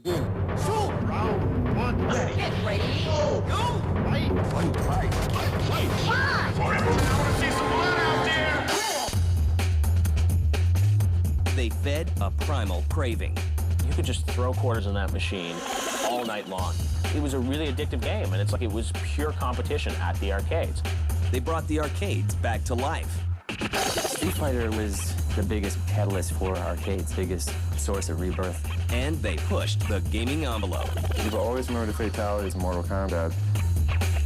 Shoot! Round one. Get ready. Go! Fight! Fight! Fight! Fight! I want to see some blood out there! They fed a primal craving. You could just throw quarters in that machine all night long. It was a really addictive game, and it's like it was pure competition at the arcades. They brought the arcades back to life. Street Fighter was the biggest catalyst for arcades, biggest source of rebirth. And they pushed the gaming envelope. People always remember the fatalities in Mortal Kombat.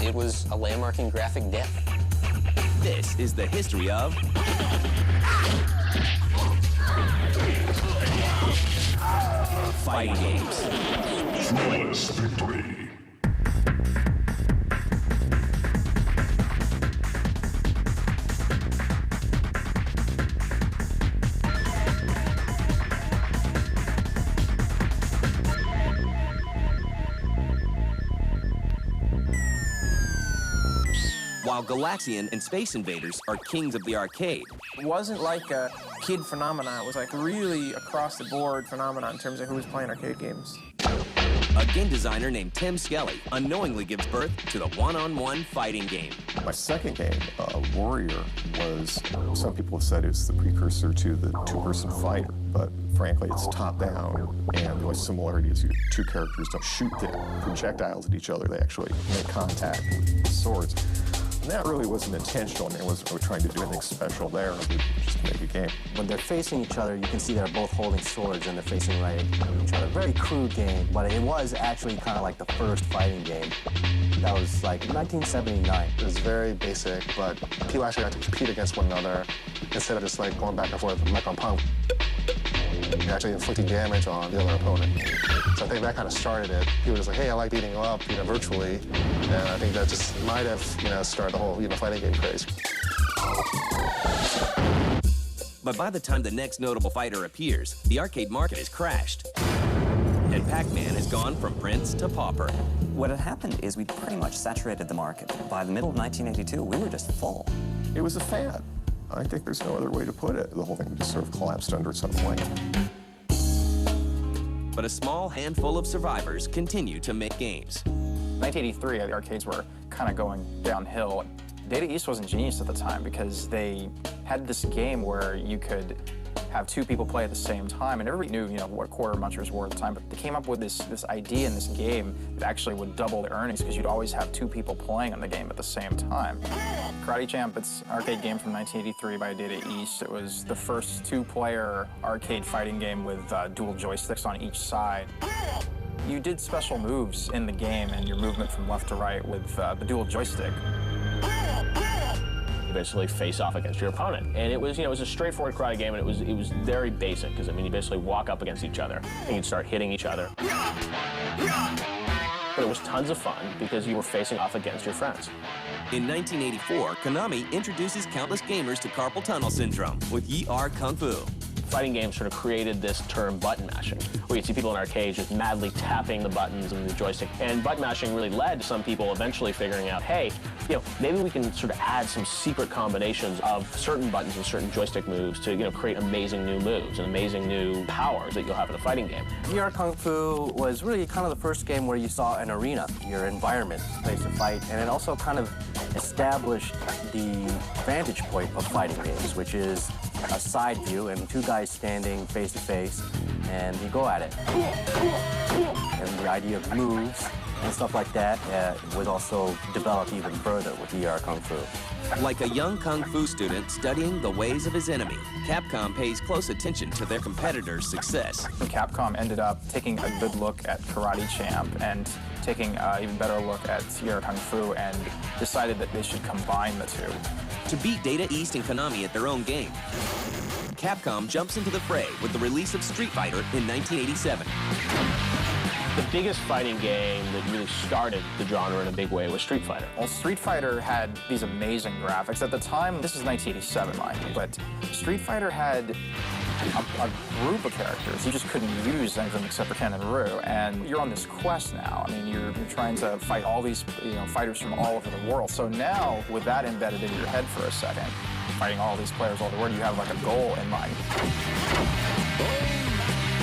It was a landmark in graphic depth. This is the history of fighting games. Flawless victory. While Galaxian and Space Invaders are kings of the arcade, It wasn't like a kid phenomenon. It was like really across the board phenomenon in terms of who was playing arcade games. a game designer named Tim Skelly unknowingly gives birth to the one-on-one fighting game. My second game, Warrior, was, some people have said it's the precursor to the two-person fighter, but frankly, it's top-down, and the only similarity is your two characters don't shoot the projectiles at each other. They actually make contact with swords. And that really wasn't intentional. I mean, we were trying to do anything special there. We just make a game. When they're facing each other, you can see they're both holding swords and they're facing right at each other. Very crude game, but it was actually kind of like the first fighting game. That was like 1979. It was very basic, but people actually had to compete against one another instead of just like going back and forth like on Punk. You're actually inflicting damage on the other opponent. So I think that kind of started it. People were just like, hey, I like beating you up, virtually. And I think that just might have, started the whole, fighting game craze. But by the time the next notable fighter appears, the arcade market has crashed. And Pac-Man has gone from prince to pauper. What had happened is we pretty much saturated the market. By the middle of 1982, we were just full. It was a fad. I think there's no other way to put it. The whole thing just sort of collapsed under its own weight. But a small handful of survivors continue to make games. 1983, the arcades were kind of going downhill. Data East was ingenious at the time because they had this game where you could have two people play at the same time, and everybody knew, what quarter munchers were at the time, but they came up with this idea in this game that actually would double the earnings because you'd always have two people playing on the game at the same time. Karate Champ, it's an arcade game from 1983 by Data East. It was the first two-player arcade fighting game with dual joysticks on each side. You did special moves in the game and your movement from left to right with the dual joystick. You basically face off against your opponent. And it was, it was a straightforward karate game, and it was very basic, because, you basically walk up against each other, and you'd start hitting each other. But it was tons of fun, because you were facing off against your friends. In 1984, Konami introduces countless gamers to carpal tunnel syndrome with ER Kung Fu. Fighting games sort of created this term button mashing, where you'd see people in arcades just madly tapping the buttons and the joystick. And button mashing really led to some people eventually figuring out, hey, maybe we can sort of add some secret combinations of certain buttons and certain joystick moves to, create amazing new moves and amazing new powers that you'll have in a fighting game. ER Kung Fu was really kind of the first game where you saw an arena, your environment, place to fight, and it also kind of established the vantage point of fighting games, which is a side view and two guys standing face to face, and you go at it. And the idea of moves and stuff like that was also developed even further with ER Kung Fu. Like a young Kung Fu student studying the ways of his enemy, Capcom pays close attention to their competitors' success. Capcom ended up taking a good look at Karate Champ and taking an even better look at ER Kung Fu and decided that they should combine the two. To beat Data East and Konami at their own game, Capcom jumps into the fray with the release of Street Fighter in 1987. The biggest fighting game that really started the genre in a big way was Street Fighter. Well, Street Fighter had these amazing graphics. At the time, this is 1987, mind you, but Street Fighter had a group of characters. You just couldn't use any of them except for Ken and Ryu, and you're on this quest now. I mean, you're trying to fight all these fighters from all over the world. So now, with that embedded in your head for a second, fighting all these players all over the world, you have like a goal in mind.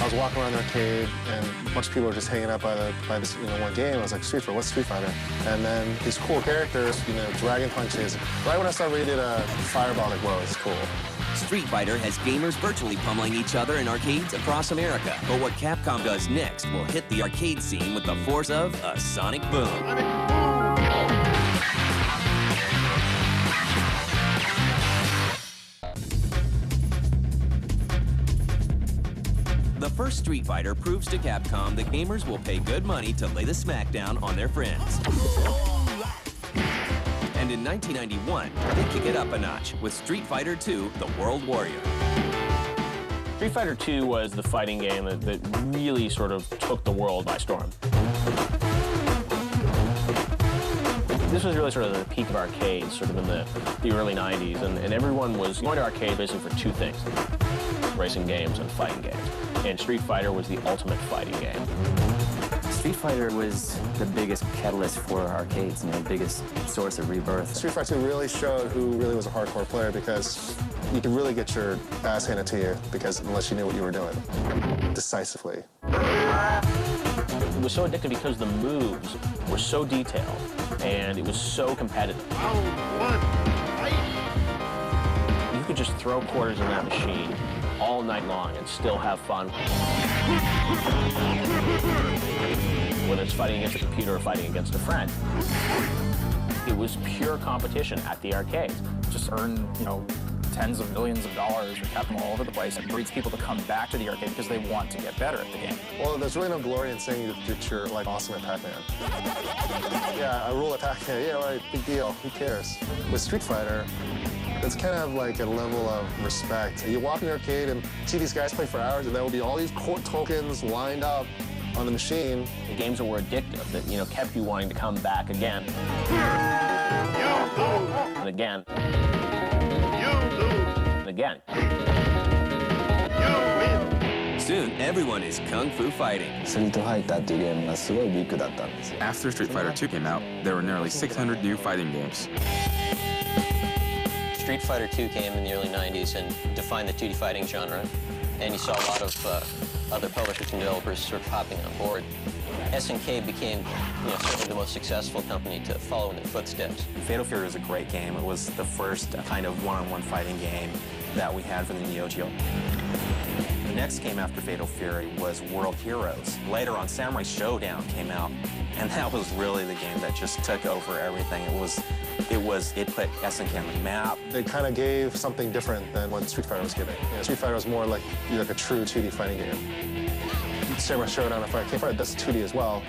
I was walking around the arcade, and a bunch of people were just hanging out by this one game. I was like, Street Fighter, what's Street Fighter? And then these cool characters, dragon punches. Right when I saw we did a fireball, like, whoa, it's cool. Street Fighter has gamers virtually pummeling each other in arcades across America. But what Capcom does next will hit the arcade scene with the force of a sonic boom. The first Street Fighter proves to Capcom that gamers will pay good money to lay the smackdown on their friends. And in 1991, they kick it up a notch with Street Fighter II, The World Warrior. Street Fighter II was the fighting game that really sort of took the world by storm. This was really sort of the peak of arcades, sort of in the early 90s, and everyone was going to arcade basically for two things: racing games and fighting games. And Street Fighter was the ultimate fighting game. Street Fighter was the biggest catalyst for arcades, the biggest source of rebirth. Street Fighter 2 really showed who really was a hardcore player, because you could really get your ass handed to you unless you knew what you were doing decisively. It was so addictive because the moves were so detailed and it was so competitive. You could just throw quarters in that machine all night long and still have fun. Whether it's fighting against a computer or fighting against a friend. It was pure competition at the arcade. Just earn, tens of millions of dollars or cap them all over the place. It breeds people to come back to the arcade because they want to get better at the game. Well, there's really no glory in saying that you're awesome at Pac-Man. Yeah, I rule at Pac-Man. Yeah, right, big deal. Who cares? With Street Fighter, it's kind of like a level of respect. You walk in the arcade and see these guys play for hours, and there will be all these court tokens lined up on the machine. The games that were addictive, that kept you wanting to come back again. And again. And again. Soon, everyone is kung fu fighting. After Street Fighter II came out, there were nearly 600 new fighting games. Street Fighter II came in the early 90s and defined the 2D fighting genre, and you saw a lot of other publishers and developers sort of hopping on board. SNK became, certainly the most successful company to follow in their footsteps. Fatal Fury was a great game. It was the first kind of one-on-one fighting game that we had for the Neo Geo. The next game after Fatal Fury was World Heroes. Later on, Samurai Showdown came out, and that was really the game that just took over everything. It put SNK on the map. They kind of gave something different than what Street Fighter was giving. Street Fighter was more like a true 2D fighting game. Samurai Showdown, if I can't find it, that's 2D as well.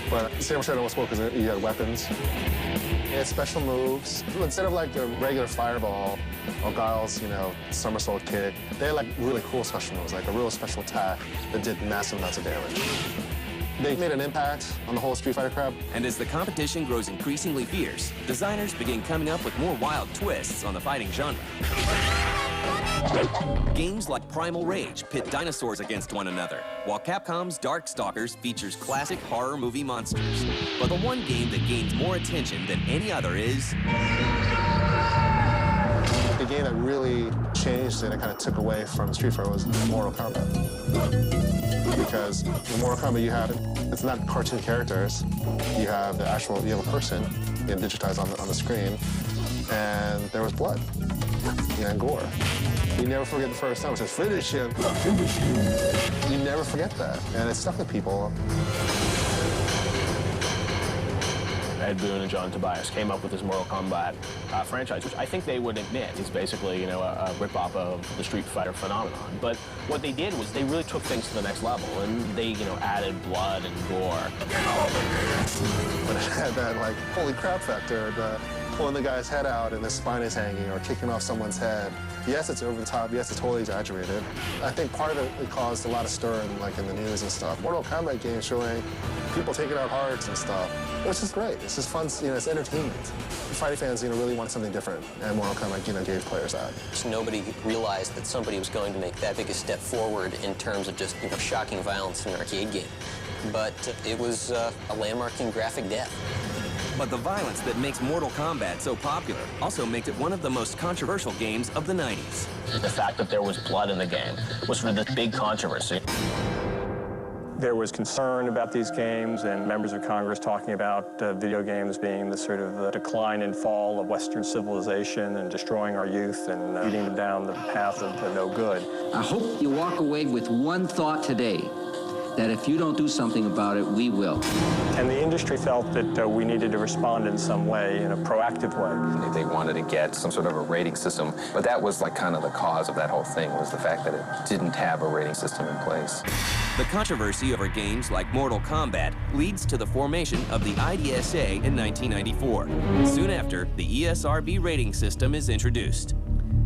But Samurai Showdown was cool because you had weapons. It had special moves. Instead of like a regular fireball or Guile's, somersault kick, they had like really cool special moves, like a real special attack that did massive amounts of damage. They made an impact on the whole Street Fighter crowd. And as the competition grows increasingly fierce, designers begin coming up with more wild twists on the fighting genre. Games like Primal Rage pit dinosaurs against one another, while Capcom's Darkstalkers features classic horror movie monsters. But the one game that gains more attention than any other is... The game that really changed it and kind of took away from Street Fighter was Mortal Kombat. Because in Mortal Kombat it's not cartoon characters, you have a person digitized on the screen, and there was blood and gore. You never forget the first time. It says, finish him, finish him. You never forget that, and it stuck with people. Ed Boon and John Tobias came up with this Mortal Kombat franchise, which I think they would admit is basically, a rip-off of the Street Fighter phenomenon. But what they did was they really took things to the next level, and they, added blood and gore. But it had that, holy crap factor, pulling the guy's head out and the spine is hanging, or kicking off someone's head. Yes, it's over the top. Yes, it's totally exaggerated. I think part of it caused a lot of stir in the news and stuff. Mortal Kombat game showing people taking out hearts and stuff. It's just great. It's just fun. It's entertainment. Fighting fans, really wanted something different, and Mortal Kombat, gave players that. Nobody realized that somebody was going to make that big a step forward in terms of just, shocking violence in an arcade game. But it was a landmark in graphic death. But the violence that makes Mortal Kombat so popular also makes it one of the most controversial games of the 90s. The fact that there was blood in the game was sort of this big controversy. There was concern about these games and members of Congress talking about video games being the sort of decline and fall of Western civilization and destroying our youth and leading them down the path of no good. I hope you walk away with one thought today, that if you don't do something about it, we will. And the industry felt that we needed to respond in some way, in a proactive way. They wanted to get some sort of a rating system, but that was like kind of the cause of that whole thing, was the fact that it didn't have a rating system in place. The controversy over games like Mortal Kombat leads to the formation of the IDSA in 1994. Soon after, the ESRB rating system is introduced.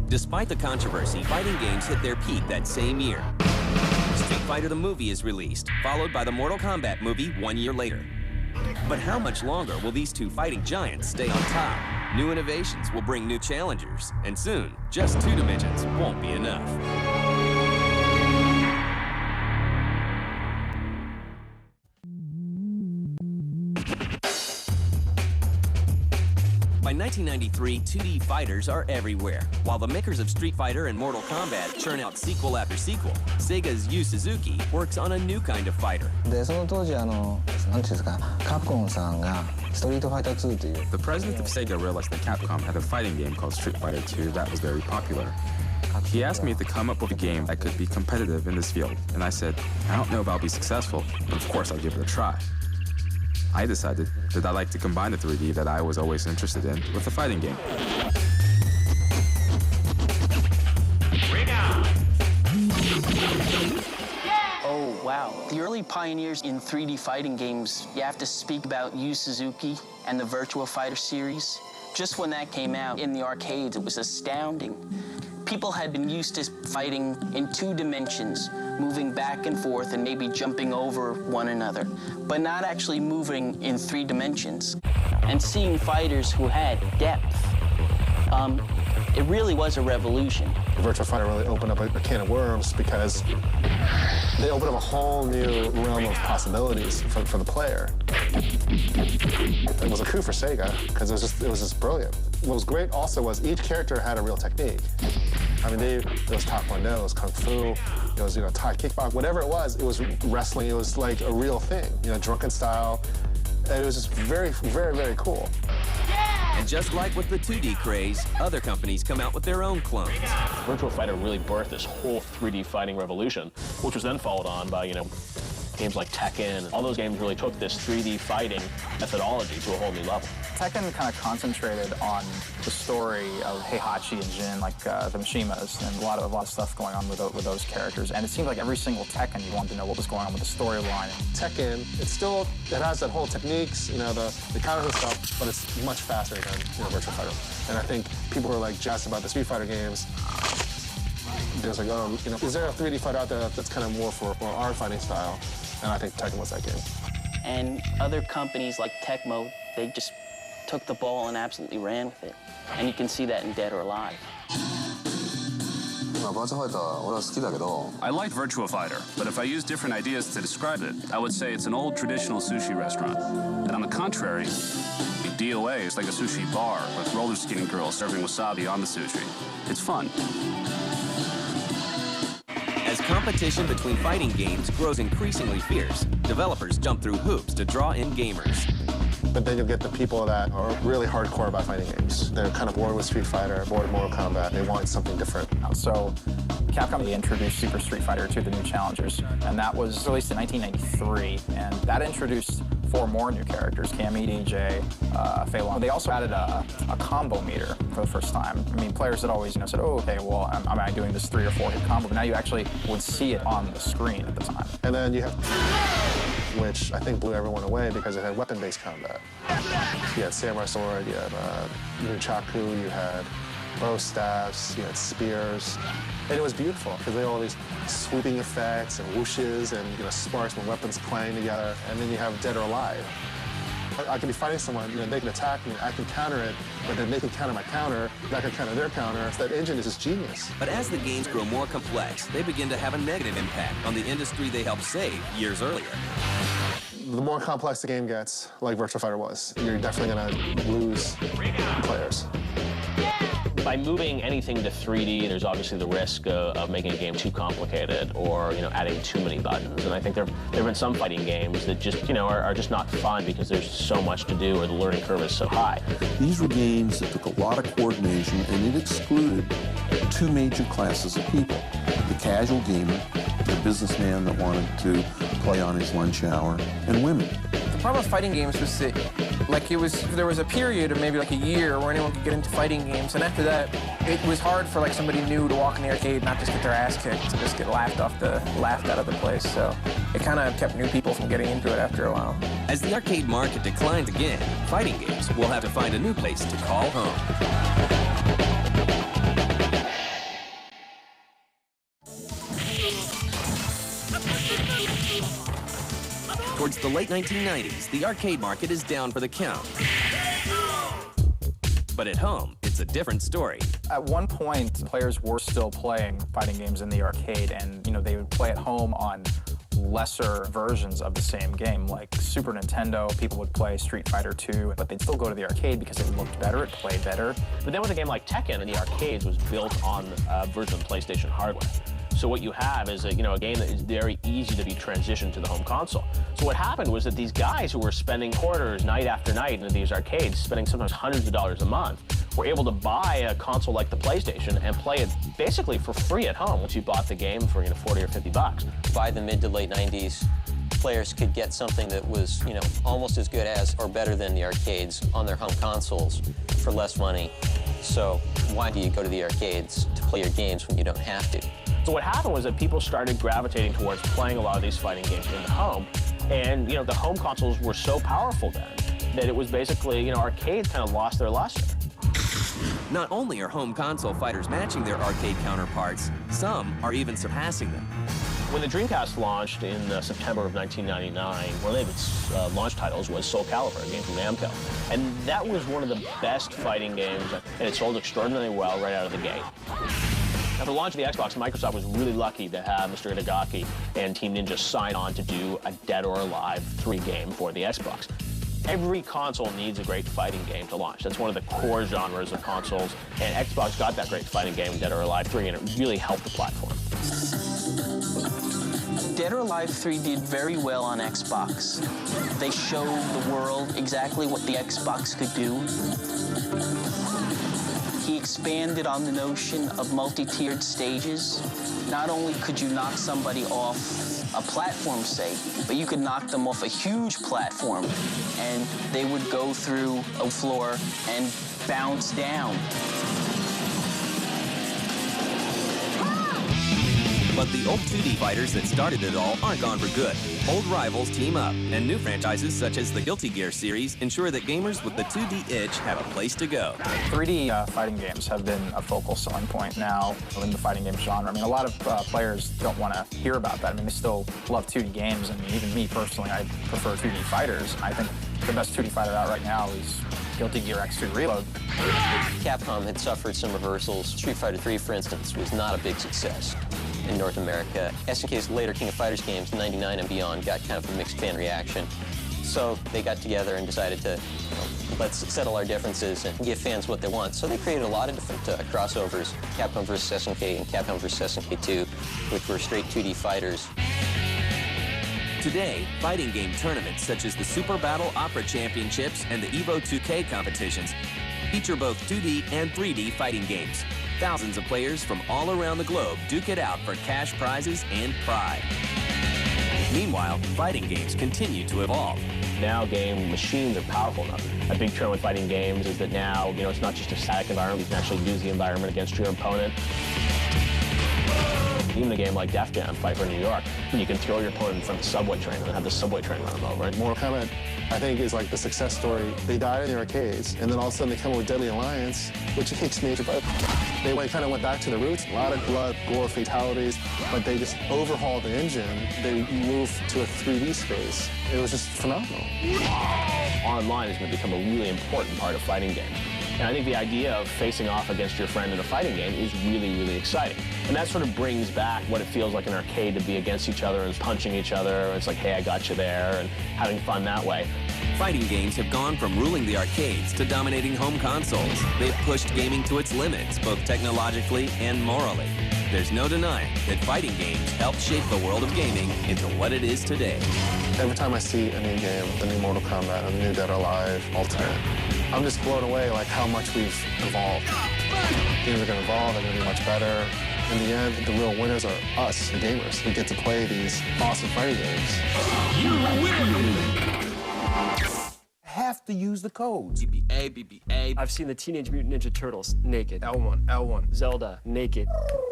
Despite the controversy, fighting games hit their peak that same year. Street Fighter the movie is released, followed by the Mortal Kombat movie 1 year later. But how much longer will these two fighting giants stay on top? New innovations will bring new challengers, and soon, just 2 dimensions won't be enough. By 1993, 2D fighters are everywhere. While the makers of Street Fighter and Mortal Kombat churn out sequel after sequel, Sega's Yu Suzuki works on a new kind of fighter. The president of Sega realized that Capcom had a fighting game called Street Fighter 2 that was very popular. He asked me to come up with a game that could be competitive in this field, and I said, I don't know if I'll be successful, but of course I'll give it a try. I decided that I'd like to combine the 3D that I was always interested in with a fighting game. Oh, wow. The early pioneers in 3D fighting games, you have to speak about Yu Suzuki and the Virtua Fighter series. Just when that came out in the arcades, it was astounding. People had been used to fighting in 2 dimensions, moving back and forth and maybe jumping over one another, but not actually moving in 3 dimensions. And seeing fighters who had depth, it really was a revolution. The Virtua Fighter really opened up a can of worms because they opened up a whole new realm of possibilities for the player. It was a coup for Sega because it was just brilliant. What was great also was each character had a real technique. I mean, it was Taekwondo, it was Kung Fu, it was, Thai kickbox, whatever it was wrestling, it was like a real thing, drunken style. And it was just very, very, very cool. And just like with the 2D craze, other companies come out with their own clones. Virtua Fighter really birthed this whole 3D fighting revolution, which was then followed on by, games like Tekken. All those games really took this 3D fighting methodology to a whole new level. Tekken kind of concentrated on the story of Heihachi and Jin, like the Mishimas, and a lot of stuff going on with those characters. And it seemed like every single Tekken, you wanted to know what was going on with the storyline. Tekken, it has that whole techniques, the counters and stuff, but it's much faster than Virtua Fighter. And I think people who are jazzed about the Street Fighter games. There's is there a 3D fighter out there that's kind of more for our fighting style? And I think Tekken was that game. And other companies like Tecmo, they just took the ball and absolutely ran with it. And you can see that in Dead or Alive. I like Virtua Fighter, but if I use different ideas to describe it, I would say it's an old traditional sushi restaurant. And on the contrary, DOA is like a sushi bar with roller skating girls serving wasabi on the sushi. It's fun. As competition between fighting games grows increasingly fierce, developers jump through hoops to draw in gamers. But then you'll get the people that are really hardcore about fighting games. They're kind of bored with Street Fighter, bored with Mortal Kombat. They want something different. So Capcom introduced Super Street Fighter 2, the new challengers, and that was released in 1993, and that introduced 4 more new characters, Cammy, DJ, Fei Long. They also added a combo meter for the first time. I mean, players had always said, oh, okay, well, am I doing this 3 or 4 hit combo? But now you actually would see it on the screen at the time. And then you have, which I think blew everyone away because it had weapon-based combat. You had samurai sword, you had nunchaku, you had bow staffs, you had spears. And it was beautiful because they had all these swooping effects and whooshes and sparks when weapons playing together. And then you have Dead or Alive. I can be fighting someone, they can attack me, I can counter it, but then they can counter my counter, I can counter their counter. That engine is just genius. But as the games grow more complex, they begin to have a negative impact on the industry they helped save years earlier. The more complex the game gets, like Virtua Fighter was, you're definitely going to lose players. By moving anything to 3D, there's obviously the risk of making a game too complicated or, adding too many buttons. And I think there have been some fighting games that just, are just not fun because there's so much to do or the learning curve is so high. These were games that took a lot of coordination, and it excluded two major classes of people. The casual gamer, the businessman that wanted to play on his lunch hour, and women. The problem with fighting games was that, there was a period of maybe like a year where anyone could get into fighting games, and after that, it was hard for somebody new to walk in the arcade and not just get their ass kicked, and just get laughed out of the place. So it kind of kept new people from getting into it after a while. As the arcade market declines again, fighting games will have to find a new place to call home. Towards the late 1990s, the arcade market is down for the count. But at home, it's a different story. At one point, players were still playing fighting games in the arcade, and they would play at home on lesser versions of the same game. Like Super Nintendo, people would play Street Fighter 2, but they'd still go to the arcade because it looked better, it played better. But then with a game like Tekken in the arcades was built on a version of PlayStation hardware. So what you have is a game that is very easy to be transitioned to the home console. So what happened was that these guys who were spending quarters night after night into these arcades, spending sometimes hundreds of dollars a month, were able to buy a console like the PlayStation and play it basically for free at home once you bought the game for 40 or 50 bucks. By the mid to late 90s, players could get something that was, almost as good as or better than the arcades on their home consoles for less money. So why do you go to the arcades to play your games when you don't have to? So what happened was that people started gravitating towards playing a lot of these fighting games in the home, and the home consoles were so powerful then that it was basically, arcades kind of lost their luster. Not only are home console fighters matching their arcade counterparts, some are even surpassing them. When the Dreamcast launched in September of 1999, one of its launch titles was Soul Calibur, a game from Namco. And that was one of the best fighting games, and it sold extraordinarily well right out of the gate. After the launch of the Xbox, Microsoft was really lucky to have Mr. Itagaki and Team Ninja sign on to do a Dead or Alive 3 game for the Xbox. Every console needs a great fighting game to launch. That's one of the core genres of consoles, and Xbox got that great fighting game, Dead or Alive 3, and it really helped the platform. Dead or Alive 3 did very well on Xbox. They showed the world exactly what the Xbox could do. He expanded on the notion of multi-tiered stages. Not only could you knock somebody off a platform, say, but you could knock them off a huge platform, and they would go through a floor and bounce down. But the old 2D fighters that started it all aren't gone for good. Old rivals team up, and new franchises such as the Guilty Gear series ensure that gamers with the 2D itch have a place to go. 3D fighting games have been a focal selling point now in the fighting game genre. I mean, a lot of players don't want to hear about that. I mean, they still love 2D games. I mean, even me personally, I prefer 2D fighters. I think the best 2D fighter out right now is Guilty Gear X2 Reload. Capcom had suffered some reversals. Street Fighter 3, for instance, was not a big success in North America. SNK's later King of Fighters games, 99 and beyond, got kind of a mixed fan reaction. So they got together and decided to, let's settle our differences and give fans what they want. So they created a lot of different crossovers, Capcom vs. SNK and Capcom vs. SNK 2, which were straight 2D fighters. Today, fighting game tournaments such as the Super Battle Opera Championships and the Evo 2K competitions feature both 2D and 3D fighting games. Thousands of players from all around the globe duke it out for cash prizes and pride. Meanwhile, fighting games continue to evolve. Now game machines are powerful enough. A big trend with fighting games is that now, it's not just a static environment, you can actually use the environment against your opponent. Even a game like Def Jam, Fight for New York, you can throw your opponent in front of the subway train and have the subway train run them over. Mortal Kombat, I think, is like the success story. They died in the arcades, and then all of a sudden they come up with Deadly Alliance, which takes major, but they kind of went back to the roots. A lot of blood, gore, fatalities, but they just overhauled the engine. They moved to a 3D space. It was just phenomenal. Online is going to become a really important part of fighting games. And I think the idea of facing off against your friend in a fighting game is really, really exciting. And that sort of brings back what it feels like in an arcade to be against each other and punching each other. It's like, hey, I got you there, and having fun that way. Fighting games have gone from ruling the arcades to dominating home consoles. They've pushed gaming to its limits, both technologically and morally. There's no denying that fighting games helped shape the world of gaming into what it is today. Every time I see a new game, the new Mortal Kombat, or the new Dead or Alive, Ultimate, I'm just blown away like how much we've evolved. Games are going to evolve, they're going to be much better. In the end, the real winners are us, the gamers, who get to play these awesome fighting games. You win! Have to use the codes. BBA, BBA. I've seen the Teenage Mutant Ninja Turtles naked. L1, L1. Zelda, naked.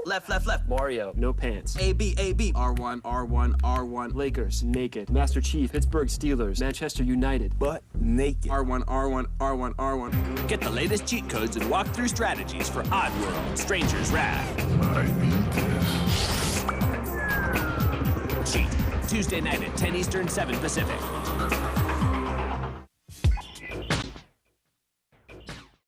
Left, left, left. Mario, no pants. AB, AB. R1, R1, R1. Lakers, naked. Master Chief, Pittsburgh Steelers, Manchester United. But naked. R1, R1, R1, R1. Get the latest cheat codes and walkthrough strategies for Oddworld, Stranger's Wrath. Cheat. Tuesday night at 10 Eastern, 7 Pacific.